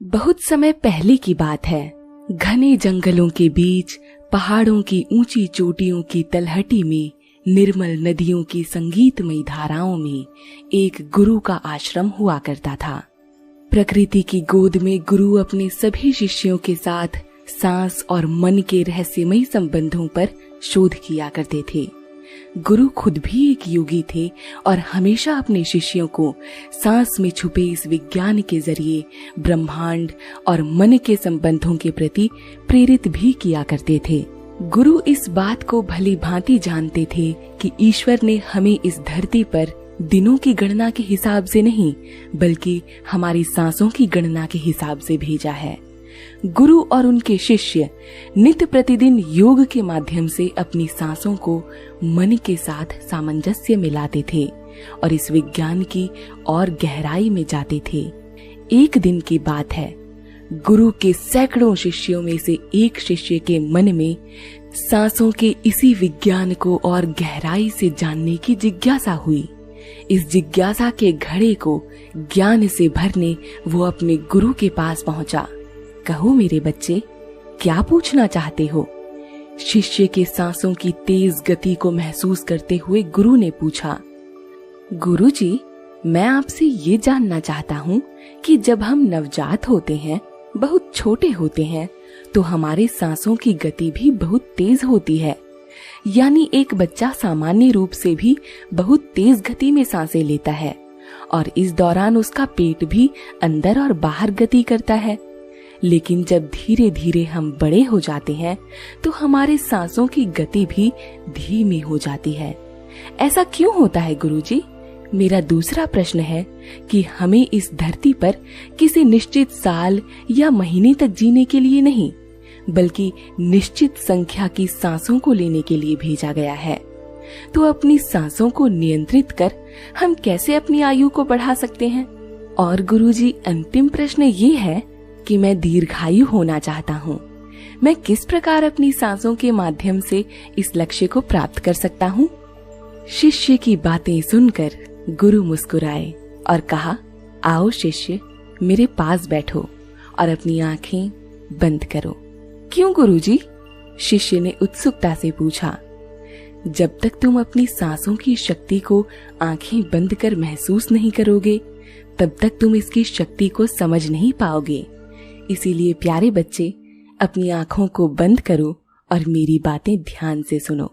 बहुत समय पहले की बात है। घने जंगलों के बीच, पहाड़ों की ऊंची चोटियों की तलहटी में, निर्मल नदियों की संगीतमयी धाराओं में एक गुरु का आश्रम हुआ करता था। प्रकृति की गोद में गुरु अपने सभी शिष्यों के साथ सांस और मन के रहस्यमयी संबंधों पर शोध किया करते थे। गुरु खुद भी एक योगी थे और हमेशा अपने शिष्यों को सांस में छुपे इस विज्ञान के जरिए ब्रह्मांड और मन के संबंधों के प्रति प्रेरित भी किया करते थे। गुरु इस बात को भली भांति जानते थे कि ईश्वर ने हमें इस धरती पर दिनों की गणना के हिसाब से नहीं, बल्कि हमारी सांसों की गणना के हिसाब से भेजा है। गुरु और उनके शिष्य नित्य प्रतिदिन योग के माध्यम से अपनी सांसों को मन के साथ सामंजस्य में लाते थे और इस विज्ञान की और गहराई में जाते थे। एक दिन की बात है, गुरु के सैकड़ों शिष्यों में से एक शिष्य के मन में सांसों के इसी विज्ञान को और गहराई से जानने की जिज्ञासा हुई। इस जिज्ञासा के घड़े को ज्ञान से भरने वो अपने गुरु के पास पहुंचा। कहो मेरे बच्चे, क्या पूछना चाहते हो? शिष्य के सांसों की तेज गति को महसूस करते हुए गुरु ने पूछा। गुरुजी, मैं आपसे ये जानना चाहता हूँ कि जब हम नवजात होते हैं, बहुत छोटे होते हैं, तो हमारे सांसों की गति भी बहुत तेज होती है। यानी एक बच्चा सामान्य रूप से भी बहुत तेज गति में सांसें लेता है और इस दौरान उसका पेट भी अंदर और बाहर गति करता है। लेकिन जब धीरे धीरे हम बड़े हो जाते हैं तो हमारे सांसों की गति भी धीमी हो जाती है। ऐसा क्यों होता है गुरुजी? मेरा दूसरा प्रश्न है कि हमें इस धरती पर किसी निश्चित साल या महीने तक जीने के लिए नहीं, बल्कि निश्चित संख्या की सांसों को लेने के लिए भेजा गया है। तो अपनी सांसों को नियंत्रित कर हम कैसे अपनी आयु को बढ़ा सकते हैं? और गुरुजी, अंतिम प्रश्न ये है कि मैं दीर्घायु होना चाहता हूँ। मैं किस प्रकार अपनी सांसों के माध्यम से इस लक्ष्य को प्राप्त कर सकता हूँ? शिष्य की बातें सुनकर गुरु मुस्कुराए और कहा, आओ शिष्य, मेरे पास बैठो और अपनी आंखें बंद करो। क्यों गुरुजी? शिष्य ने उत्सुकता से पूछा। जब तक तुम अपनी सांसों की शक्ति को आंखें बंद कर महसूस नहीं करोगे, तब तक तुम इसकी शक्ति को समझ नहीं पाओगे। इसीलिए प्यारे बच्चे, अपनी आंखों को बंद करो और मेरी बातें ध्यान से सुनो।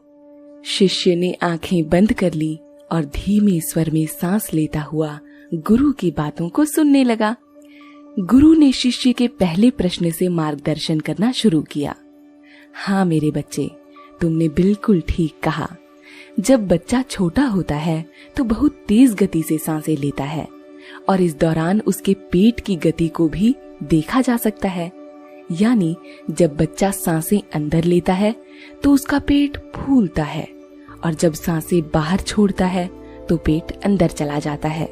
शिष्य ने आंखें बंद कर ली और धीमे स्वर में सांस लेता हुआ गुरु की बातों को सुनने लगा। गुरु ने शिष्य के पहले प्रश्न से मार्गदर्शन करना शुरू किया। हाँ मेरे बच्चे, तुमने बिल्कुल ठीक कहा। जब बच्चा छोटा होता है तो बहुत तेज गति से सांसें लेता है और इस दौरान उसके पेट की गति को भी देखा जा सकता है। यानी जब बच्चा सांसें अंदर लेता है तो उसका पेट फूलता है और जब सांसें बाहर छोड़ता है तो पेट अंदर चला जाता है।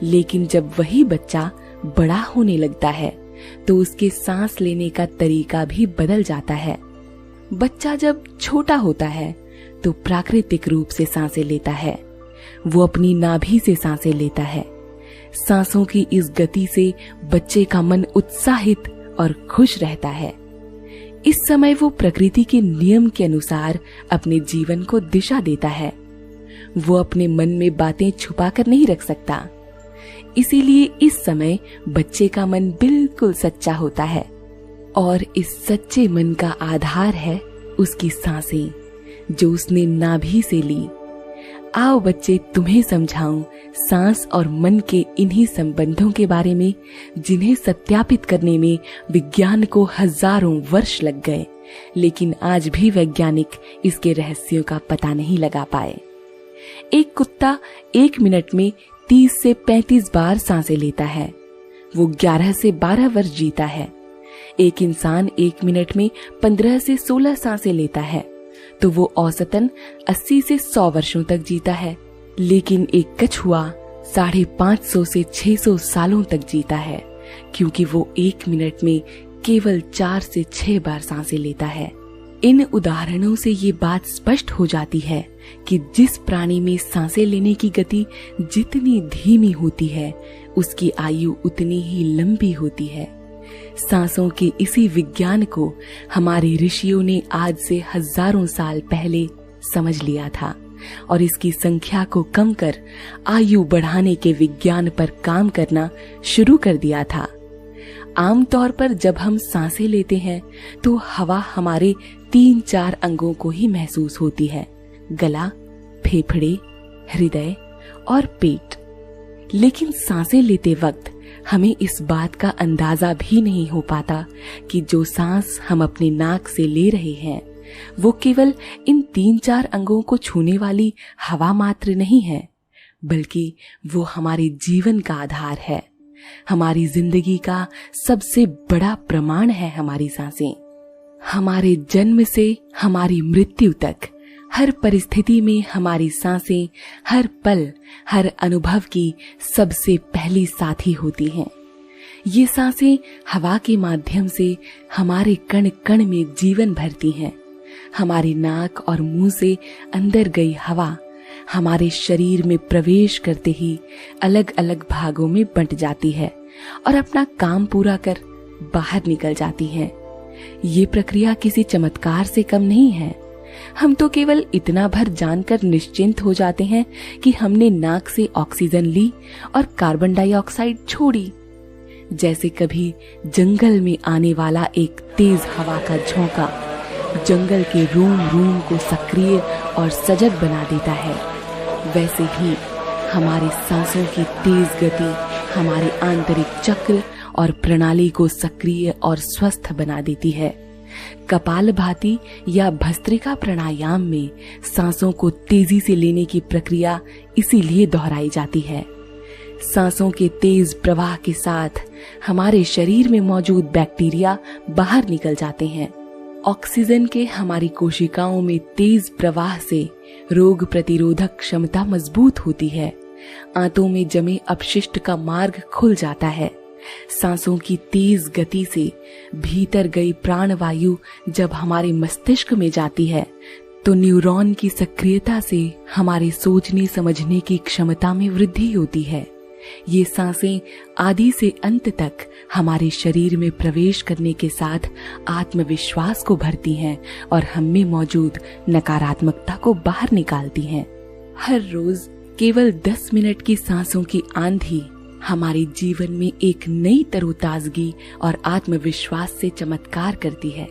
लेकिन जब वही बच्चा बड़ा होने लगता है तो उसके सांस लेने का तरीका भी बदल जाता है। बच्चा जब छोटा होता है तो प्राकृतिक रूप से सांसें लेता है। वो अपनी नाभि से सांसें लेता है। सांसों की इस गति से बच्चे का मन उत्साहित और खुश रहता है। इस समय वो प्रकृति के नियम के अनुसार अपने जीवन को दिशा देता है। वो अपने मन में बातें छुपा कर नहीं रख सकता। इसीलिए इस समय बच्चे का मन बिल्कुल सच्चा होता है और इस सच्चे मन का आधार है उसकी सांसें, जो उसने नाभि से ली। आओ बच्चे, तुम्हें समझाऊं सांस और मन के इन्हीं संबंधों के बारे में, जिन्हें सत्यापित करने में विज्ञान को हजारों वर्ष लग गए, लेकिन आज भी वैज्ञानिक इसके रहस्यों का पता नहीं लगा पाए। एक कुत्ता 1 मिनट में 30 से 35 बार सांसें लेता है। वो 11 से 12 वर्ष जीता है। एक इंसान 1 मिनट में 15 से 16 सांसें लेता है तो वो औसतन 80 से 100 वर्षों तक जीता है। लेकिन एक कछुआ 550 से 600 सालों तक जीता है, क्योंकि वो 1 मिनट में केवल 4 से 6 बार सांसें लेता है। इन उदाहरणों से ये बात स्पष्ट हो जाती है कि जिस प्राणी में सांसें लेने की गति जितनी धीमी होती है, उसकी आयु उतनी ही लंबी होती है। सांसों के इसी विज्ञान को हमारे ऋषियों ने आज से हजारों साल पहले समझ लिया था और इसकी संख्या को कम कर आयु बढ़ाने के विज्ञान पर काम करना शुरू कर दिया था। आमतौर पर जब हम सांसें लेते हैं तो हवा हमारे 3-4 अंगों को ही महसूस होती है, गला, फेफड़े, हृदय और पेट। लेकिन सांसें लेते वक्त हमें इस बात का अंदाजा भी नहीं हो पाता कि जो सांस हम अपने नाक से ले रहे हैं वो केवल इन 3-4 अंगों को छूने वाली हवा मात्र नहीं है, बल्कि वो हमारे जीवन का आधार है, हमारी जिंदगी का सबसे बड़ा प्रमाण है। हमारी सांसें हमारे जन्म से हमारी मृत्यु तक हर परिस्थिति में हमारी सांसें हर पल, हर अनुभव की सबसे पहली साथी होती हैं। ये सांसें हवा के माध्यम से हमारे कण कण में जीवन भरती हैं। हमारे नाक और मुंह से अंदर गई हवा हमारे शरीर में प्रवेश करते ही अलग अलग भागों में बंट जाती है और अपना काम पूरा कर बाहर निकल जाती है। ये प्रक्रिया किसी चमत्कार से कम नहीं है। हम तो केवल इतना भर जानकर निश्चिंत हो जाते हैं कि हमने नाक से ऑक्सीजन ली और कार्बन डाइऑक्साइड छोड़ी। जैसे कभी जंगल में आने वाला एक तेज हवा का झोंका जंगल के रूम रूम को सक्रिय और सजग बना देता है, वैसे ही हमारी सांसों की तेज गति हमारे आंतरिक चक्र और प्रणाली को सक्रिय और स्वस्थ बना देती है। कपालभाति या भस्त्रिका प्राणायाम में सांसों को तेजी से लेने की प्रक्रिया इसीलिए दोहराई जाती है। सांसों के तेज प्रवाह के साथ हमारे शरीर में मौजूद बैक्टीरिया बाहर निकल जाते हैं। ऑक्सीजन के हमारी कोशिकाओं में तेज प्रवाह से रोग प्रतिरोधक क्षमता मजबूत होती है। आंतों में जमे अपशिष्ट का मार्ग खुल जाता है। सांसों की तेज गति से भीतर गई प्राणवायु जब हमारे मस्तिष्क में जाती है तो न्यूरॉन की सक्रियता से हमारे सोचने समझने की क्षमता में वृद्धि होती है। ये सांसें आदि से अंत तक हमारे शरीर में प्रवेश करने के साथ आत्मविश्वास को भरती हैं और हम में मौजूद नकारात्मकता को बाहर निकालती हैं। हर रोज केवल 10 मिनट की सांसों की आंधी हमारे जीवन में एक नई तरोताजगी और आत्मविश्वास से चमत्कार करती है।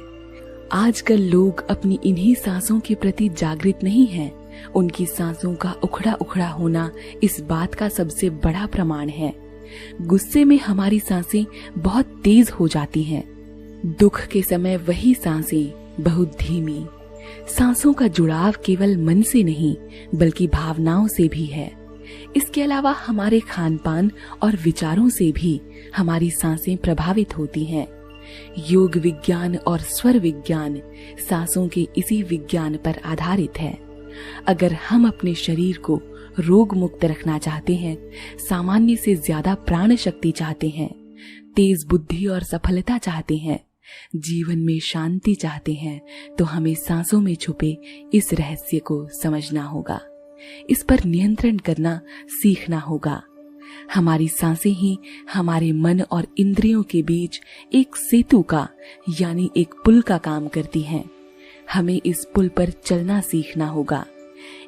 आजकल लोग अपनी इन्हीं सांसों के प्रति जागृत नहीं हैं। उनकी सांसों का उखड़ा उखड़ा होना इस बात का सबसे बड़ा प्रमाण है। गुस्से में हमारी सांसें बहुत तेज हो जाती हैं। दुख के समय वही सांसें बहुत धीमी। सांसों का जुड़ाव केवल मन से नहीं बल्कि भावनाओं से भी है। इसके अलावा हमारे खान पान और विचारों से भी हमारी सांसें प्रभावित होती हैं। योग विज्ञान और स्वर विज्ञान सांसों के इसी विज्ञान पर आधारित है। अगर हम अपने शरीर को रोग मुक्त रखना चाहते हैं, सामान्य से ज्यादा प्राण शक्ति चाहते हैं, तेज बुद्धि और सफलता चाहते हैं, जीवन में शांति चाहते हैं, तो हमें सांसों में छुपे इस रहस्य को समझना होगा। इस पर नियंत्रण करना सीखना होगा। हमारी सांसें ही हमारे मन और इंद्रियों के बीच एक सेतु का यानी एक पुल का काम करती हैं। हमें इस पुल पर चलना सीखना होगा।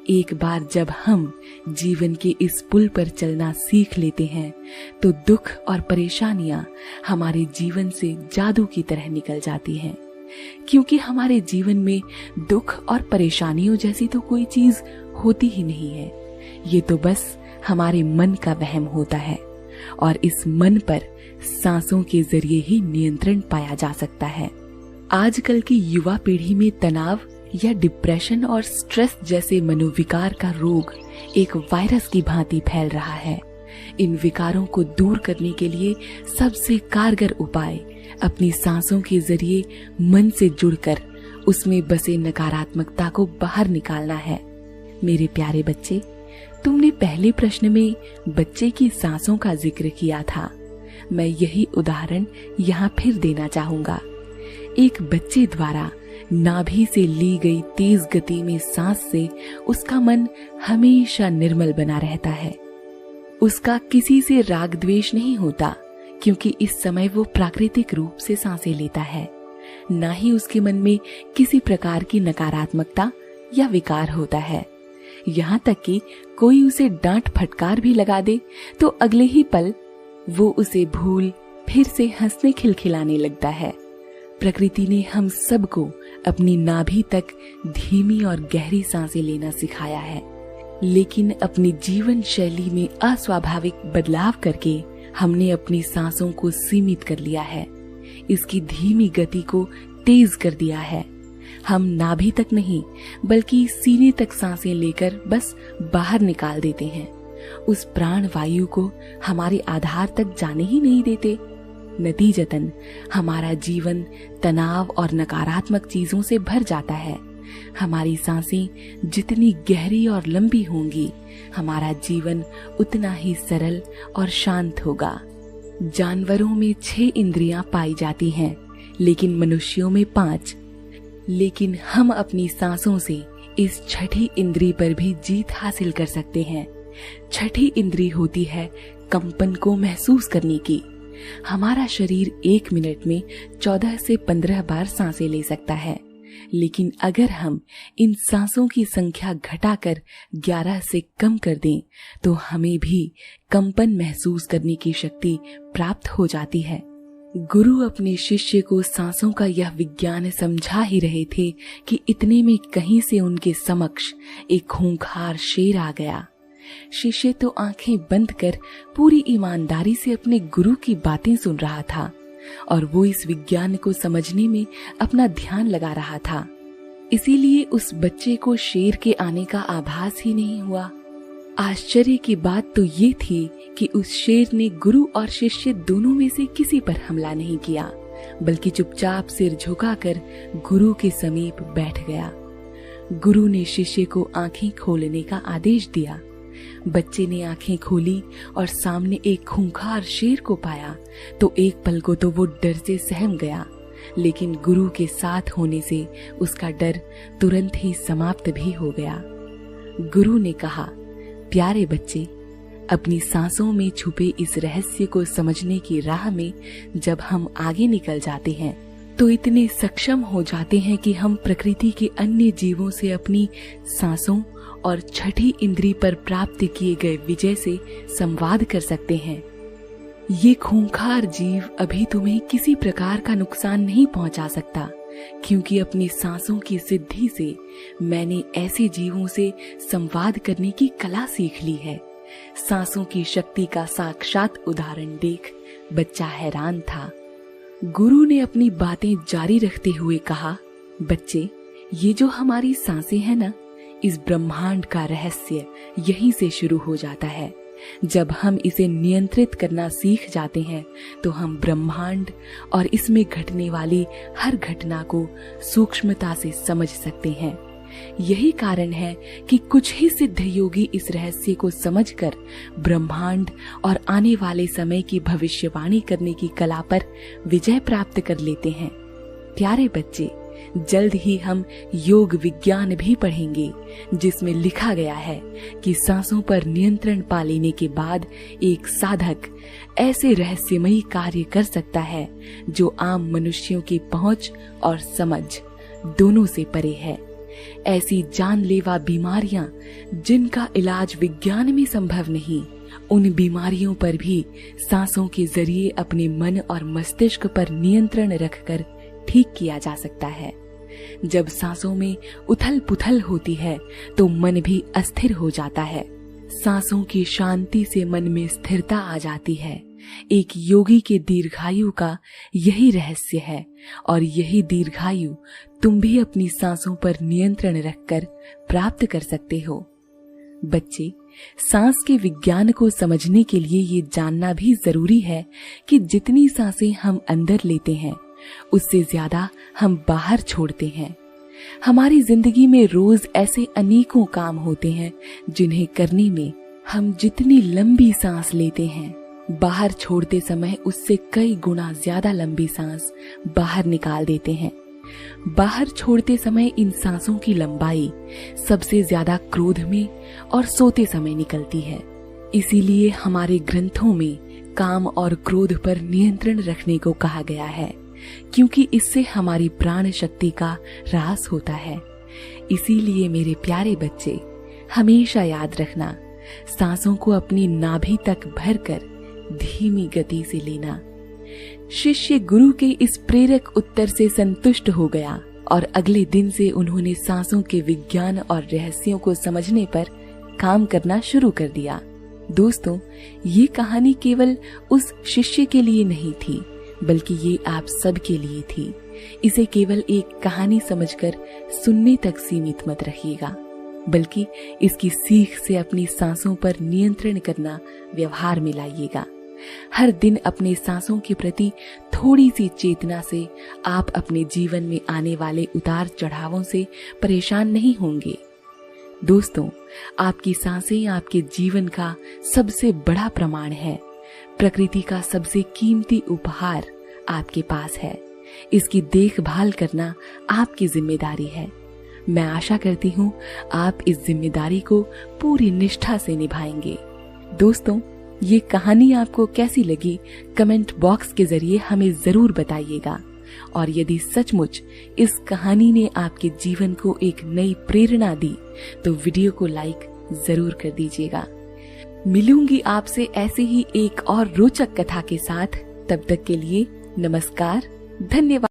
एक बार जब हम जीवन के इस पुल पर चलना सीख लेते हैं तो दुख और परेशानियां हमारे जीवन से जादू की तरह निकल जाती हैं, क्योंकि हमारे जीवन में दुख और परेशानियों जैसी तो कोई चीज होती ही नहीं है। ये तो बस हमारे मन का वहम होता है और इस मन पर सांसों के जरिए ही नियंत्रण पाया जा सकता है। आजकल की युवा पीढ़ी में तनाव या डिप्रेशन और स्ट्रेस जैसे मनोविकार का रोग एक वायरस की भांति फैल रहा है। इन विकारों को दूर करने के लिए सबसे कारगर उपाय अपनी सांसों के जरिए मन से जुड़कर उसमें बसे नकारात्मकता को बाहर निकालना है। मेरे प्यारे बच्चे, तुमने पहले प्रश्न में बच्चे की सांसों का जिक्र किया था। मैं यही उदाहरण यहाँ फिर देना चाहूंगा। एक बच्चे द्वारा नाभि से ली गई तेज गति में सांस से उसका मन हमेशा निर्मल बना रहता है। उसका किसी से राग द्वेष नहीं होता, क्योंकि इस समय वो प्राकृतिक रूप से सांसें लेता है। ना ही उसके मन में किसी प्रकार की नकारात्मकता या विकार होता है। यहाँ तक कि कोई उसे डांट फटकार भी लगा दे तो अगले ही पल वो उसे भूल फिर से हंसने खिलखिलाने लगता है। प्रकृति ने हम सबको अपनी नाभि तक धीमी और गहरी सांसें लेना सिखाया है, लेकिन अपनी जीवन शैली में अस्वाभाविक बदलाव करके हमने अपनी सांसों को सीमित कर लिया है, इसकी धीमी गति को तेज कर दिया है। हम नाभि तक नहीं बल्कि सीने तक सांसें लेकर बस बाहर निकाल देते हैं। उस प्राण वायु को हमारे आधार तक जाने ही नहीं देते। नतीजतन हमारा जीवन तनाव और नकारात्मक चीजों से भर जाता है। हमारी सांसें जितनी गहरी और लंबी होंगी, हमारा जीवन उतना ही सरल और शांत होगा। जानवरों में 6 इंद्रियां पाई जाती हैं, लेकिन मनुष्यों में 5। लेकिन हम अपनी सांसों से इस छठी इंद्री पर भी जीत हासिल कर सकते हैं। छठी इंद्री होती है कंपन को महसूस करने की। हमारा शरीर 1 मिनट में 14 से 15 बार सांसें ले सकता है, लेकिन अगर हम इन सांसों की संख्या घटाकर 11 से कम कर दें तो हमें भी कंपन महसूस करने की शक्ति प्राप्त हो जाती है। गुरु अपने शिष्य को सांसों का यह विज्ञान समझा ही रहे थे कि इतने में कहीं से उनके समक्ष एक खूंखार शेर आ गया। शिष्य तो आंखें बंद कर पूरी ईमानदारी से अपने गुरु की बातें सुन रहा था और वो इस विज्ञान को समझने में अपना ध्यान लगा रहा था। इसीलिए उस बच्चे को शेर के आने का आभास ही नहीं हुआ। आश्चर्य की बात तो ये थी कि उस शेर ने गुरु और शिष्य दोनों में से किसी पर हमला नहीं किया, बल्कि चुपचाप सिर झुकाकर गुरु के समीप बैठ गया। गुरु ने शिष्य को आंखें खोलने का आदेश दिया। बच्चे ने आंखें खोली और सामने एक खूंखार शेर को पाया तो एक पल को तो वो डर से सहम गया, लेकिन गुरु के साथ होने से उसका डर तुरंत ही समाप्त भी हो गया। गुरु ने कहा, प्यारे बच्चे, अपनी सांसों में छुपे इस रहस्य को समझने की राह में जब हम आगे निकल जाते हैं तो इतने सक्षम हो जाते हैं कि हम प्रकृति के अन्य जीवों से अपनी सांसों और छठी इंद्री पर प्राप्त किए गए विजय से संवाद कर सकते हैं। ये खूंखार जीव अभी तुम्हें किसी प्रकार का नुकसान नहीं पहुंचा सकता, क्योंकि अपनी सांसों की सिद्धि से मैंने ऐसे जीवों से संवाद करने की कला सीख ली है। सांसों की शक्ति का साक्षात उदाहरण देख बच्चा हैरान था। गुरु ने अपनी बातें जारी रखते हुए कहा, बच्चे, ये जो हमारी सांसें हैं ना, इस ब्रह्मांड का रहस्य यहीं से शुरू हो जाता है। जब हम इसे नियंत्रित करना सीख जाते हैं तो हम ब्रह्मांड और इसमें घटने वाली हर घटना को सूक्ष्मता से समझ सकते हैं। यही कारण है कि कुछ ही सिद्ध योगी इस रहस्य को समझकर ब्रह्मांड और आने वाले समय की भविष्यवाणी करने की कला पर विजय प्राप्त कर लेते हैं। प्यारे बच्चे, जल्द ही हम योग विज्ञान भी पढ़ेंगे, जिसमें लिखा गया है कि सांसों पर नियंत्रण पा लेने के बाद एक साधक ऐसे रहस्यमयी कार्य कर सकता है जो आम मनुष्यों की पहुंच और समझ दोनों से परे है। ऐसी जानलेवा बीमारियां जिनका इलाज विज्ञान में संभव नहीं, उन बीमारियों पर भी सांसों के जरिए अपने मन और मस्तिष्क पर नियंत्रण रखकर ठीक किया जा सकता है। जब सांसों में उथल पुथल होती है तो मन भी अस्थिर हो जाता है। सांसों की शांति से मन में स्थिरता आ जाती है। एक योगी के दीर्घायु का यही रहस्य है और यही दीर्घायु तुम भी अपनी सांसों पर नियंत्रण रखकर प्राप्त कर सकते हो। बच्चे, सांस के विज्ञान को समझने के लिए ये जानना भी जरूरी है कि जितनी सांसें हम अंदर लेते हैं उससे ज्यादा हम बाहर छोड़ते हैं। हमारी जिंदगी में रोज ऐसे अनेकों काम होते हैं जिन्हें करने में हम जितनी लंबी सांस लेते हैं, बाहर छोड़ते समय उससे कई गुना ज्यादा लंबी सांस बाहर निकाल देते हैं। बाहर छोड़ते समय इन सांसों की लंबाई सबसे ज्यादा क्रोध में और सोते समय निकलती है। इसीलिए हमारे ग्रंथों में काम और क्रोध पर नियंत्रण रखने को कहा गया है, क्योंकि इससे हमारी प्राण शक्ति का ह्रास होता है। इसीलिए मेरे प्यारे बच्चे, हमेशा याद रखना, सांसों को अपनी नाभि तक भरकर धीमी गति से लेना। शिष्य गुरु के इस प्रेरक उत्तर से संतुष्ट हो गया और अगले दिन से उन्होंने सांसों के विज्ञान और रहस्यों को समझने पर काम करना शुरू कर दिया। दोस्तों, ये कहानी केवल उस शिष्य के लिए नहीं थी, बल्कि ये आप सब के लिए थी। इसे केवल एक कहानी समझकर सुनने तक सीमित मत रखिएगा, बल्कि इसकी सीख से अपनी सांसों पर नियंत्रण करना व्यवहार में लाइएगा। हर दिन अपने सांसों के प्रति थोड़ी सी चेतना से आप अपने जीवन में आने वाले उतार चढ़ावों से परेशान नहीं होंगे। दोस्तों, आपकी सांसें आपके जीवन का सबसे बड़ा प्रमाण है। प्रकृति का सबसे कीमती उपहार आपके पास है। इसकी देखभाल करना आपकी जिम्मेदारी है। मैं आशा करती हूँ आप इस जिम्मेदारी को पूरी निष्ठा से निभाएंगे। दोस्तों, ये कहानी आपको कैसी लगी कमेंट बॉक्स के जरिए हमें जरूर बताइएगा। और यदि सचमुच इस कहानी ने आपके जीवन को एक नई प्रेरणा दी तो वीडियो को लाइक जरूर कर दीजिएगा। मिलूंगी आपसे ऐसे ही एक और रोचक कथा के साथ। तब तक के लिए नमस्कार, धन्यवाद।